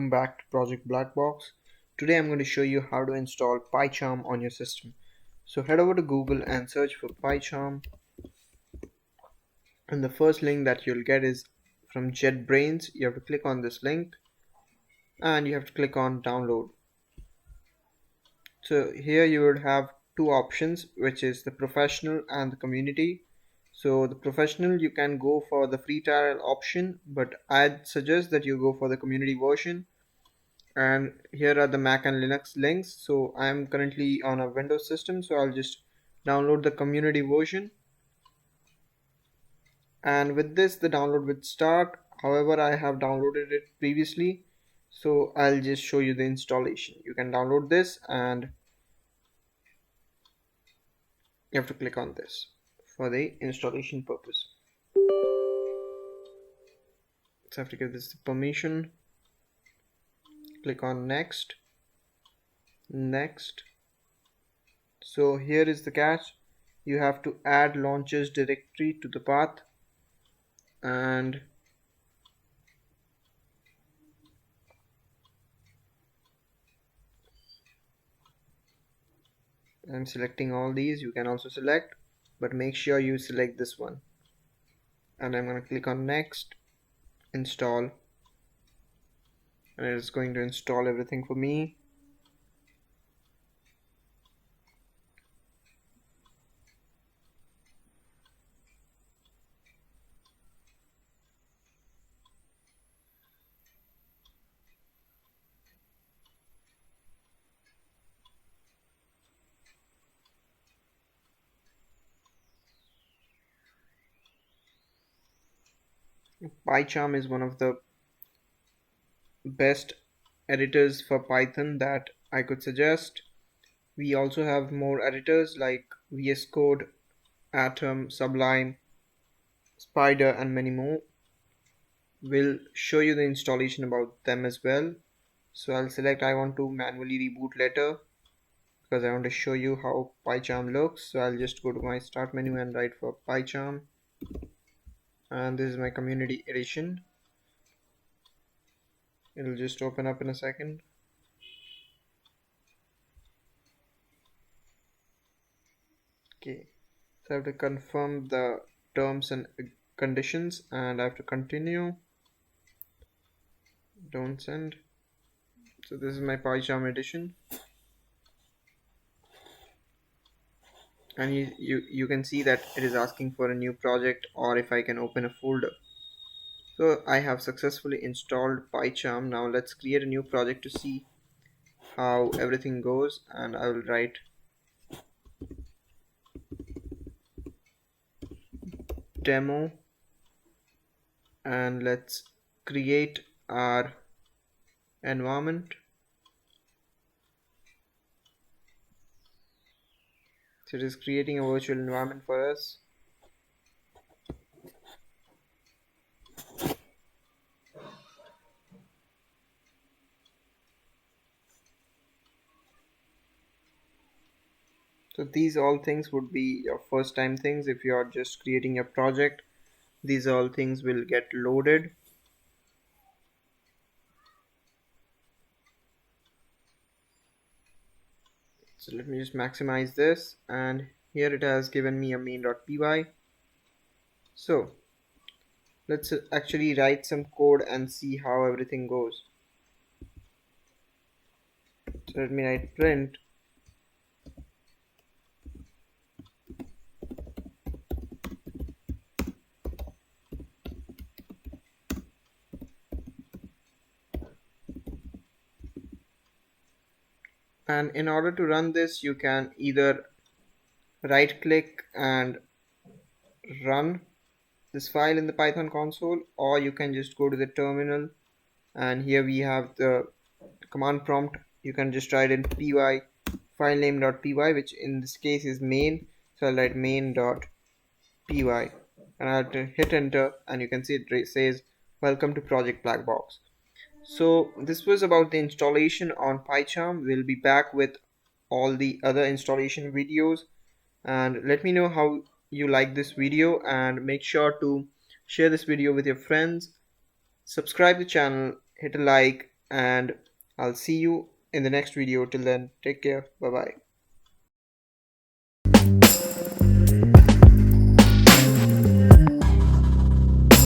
welcome back to Project Blackbox. Today I'm going to show you how to install Pycharm on your system. So head over to Google and search for Pycharm, and the first link that you'll get is from JetBrains. You have to click on this link and you have to click on download. So here you would have two options, which is the professional and the community. So the professional, you can go for the free trial option, but I'd suggest that you go for the community version. And here are the Mac and Linux links. So I'm currently on a Windows system, so I'll just download the community version, and with this the download will start. However, I have downloaded it previously, so I'll just show you the installation. You can download this and you have to click on this for the installation purpose. So I have to give this the permission. Click on next. So here is the catch. You have to add launches directory to the path, and I'm selecting all these. You can also select, but make sure you select this one. And I'm going to click on next, install, and it's going to install everything for me. Pycharm is one of the best editors for Python that I could suggest. We also have more editors like VS Code, Atom, Sublime, Spider, and many more. We'll show you the installation about them as well. So I'll select I want to manually reboot later because I want to show you how Pycharm looks. So I'll just go to my start menu and write for Pycharm, and this is my community edition. It'll just open up in a second. Okay, so I have to confirm the terms and conditions, and I have to continue. Don't send. So this is my Pycharm edition, and you can see that it is asking for a new project or if I can open a folder. So I have successfully installed Pycharm. Now let's create a new project to see how everything goes, and I will write demo, and let's create our environment. So it is creating a virtual environment for us. So these all things would be your first time things. If you are just creating a project, these all things will get loaded. So let me just maximize this, and here it has given me a main.py. So let's actually write some code and see how everything goes. So let me write print and in order to run this, you can either right click and run this file in the Python console, or you can just go to the terminal, and here we have the command prompt. You can just write in py file name.py, which in this case is main. So I'll write main.py, and I'll hit enter, and you can see it says welcome to Project Blackbox. So this was about the installation on Pycharm. We'll be back with all the other installation videos, and let me know how you like this video, and make sure to share this video with your friends, subscribe the channel, hit a like, and I'll see you in the next video. Till then, take care. Bye bye.